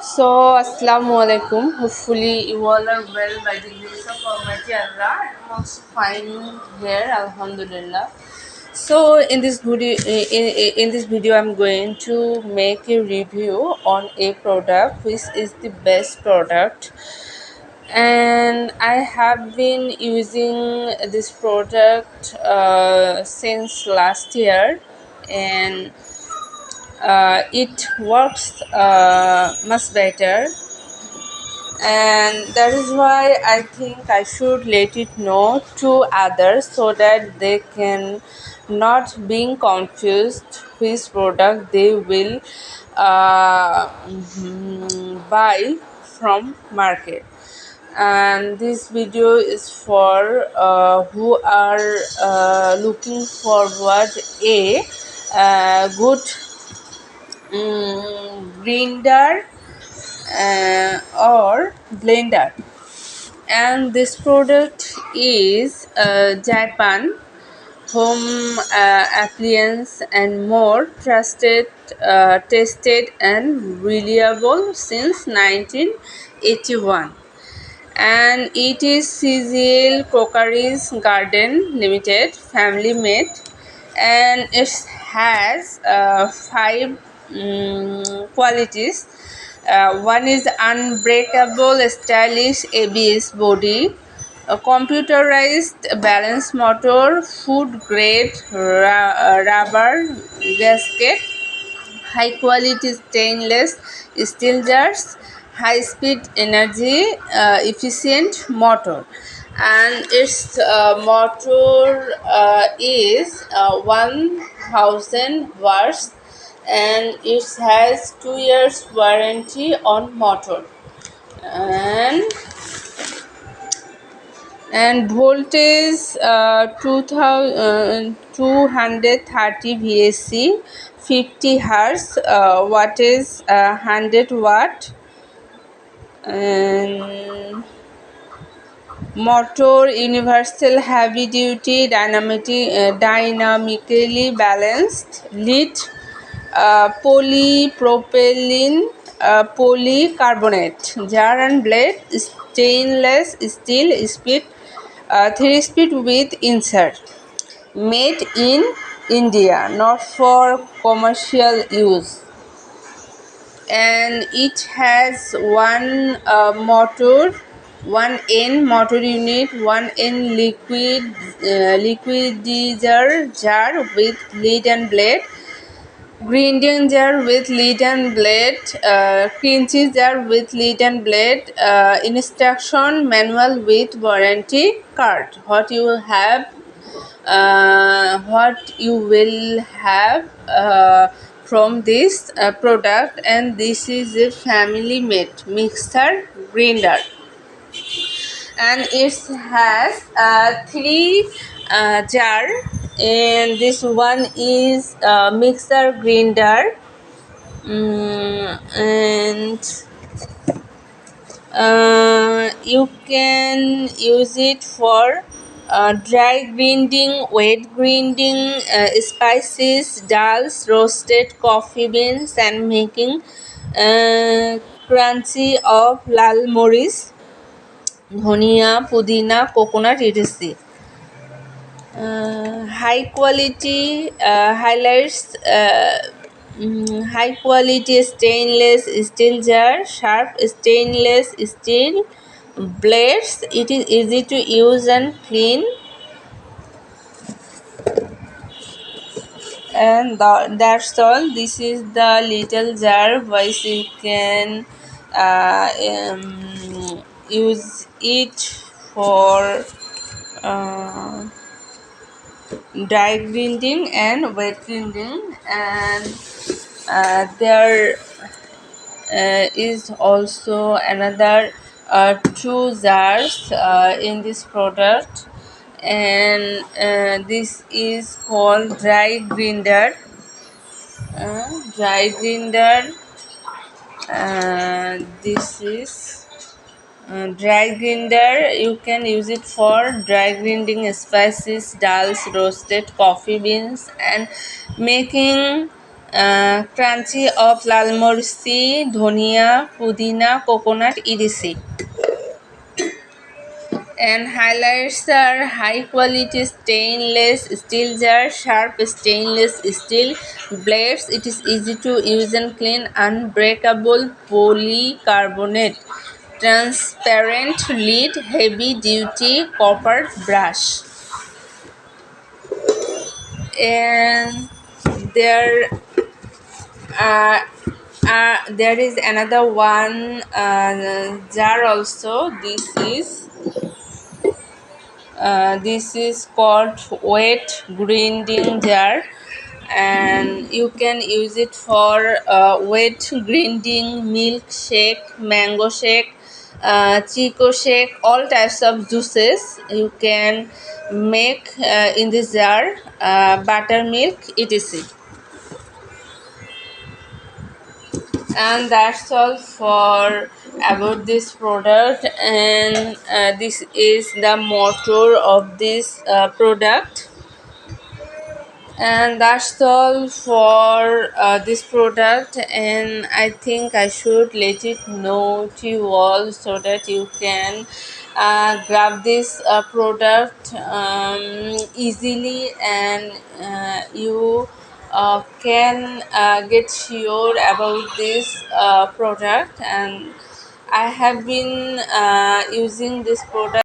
So, Assalamu alaikum. Hopefully, you all are well by the grace of Almighty Allah. I'm also fine here, Alhamdulillah. So, in this video, I'm going to make a review on a product which is the best product, and I have been using this product since last year, and it works much better, and that is why I think I should let it know to others so that they can not being confused which product they will buy from market. And this video is for who are looking forward a good grinder or blender, and this product is Japan home appliance and more trusted, tested and reliable since 1981, and it is CGL Crockeries Garden Limited, family made, and it has five qualities. One is unbreakable stylish ABS body, a computerized balance motor, food grade rubber gasket, high quality stainless steel jars, high speed energy efficient motor, and its motor is 1000 watts, and it has 2 years warranty on motor, and voltage 230 VAC, 50 hertz, wattage 100 watt, and motor universal heavy duty dynamically balanced lead, polypropylene polycarbonate jar and blade, stainless steel, speed 3 speed with insert, made in India, not for commercial use, and it has one motor, one N motor unit, one N liquidizer jar with lid and blade, grinding jar with lid and blade, crunchy jar with lid and blade, instruction manual with warranty card. What you will have from this product, and this is a family made mixer grinder, and it has three jar, and this one is mixer grinder, and you can use it for dry grinding, wet grinding, spices, dals, roasted coffee beans, and making crunchy of lal moris, dhania, pudina, coconut, etc. High quality highlights, high quality stainless steel jar, sharp stainless steel blades, it is easy to use and clean, and that's all. This is the little jar which you can use it for dry grinding and wet grinding, and there is also another two jars in this product, and this is called dry grinder. This is dry grinder. You can use it for dry grinding spices, dals, roasted coffee beans, and making crunchy of lal morchi, dhania, pudina, coconut, etc. And highlights are high quality stainless steel jar, sharp stainless steel blades. It is easy to use and clean, unbreakable polycarbonate, transparent lid, heavy duty copper brush. And there uh, there is another one jar also. This is called wet grinding jar, and you can use it for wet grinding milk shake, mango shake, chico shake, all types of juices you can make in this jar, buttermilk, etc. And that's all for about this product. And this is the motto of this product. And that's all for this product, and I think I should let it know to you all so that you can grab this product easily, and you can get sure about this product. And I have been using this product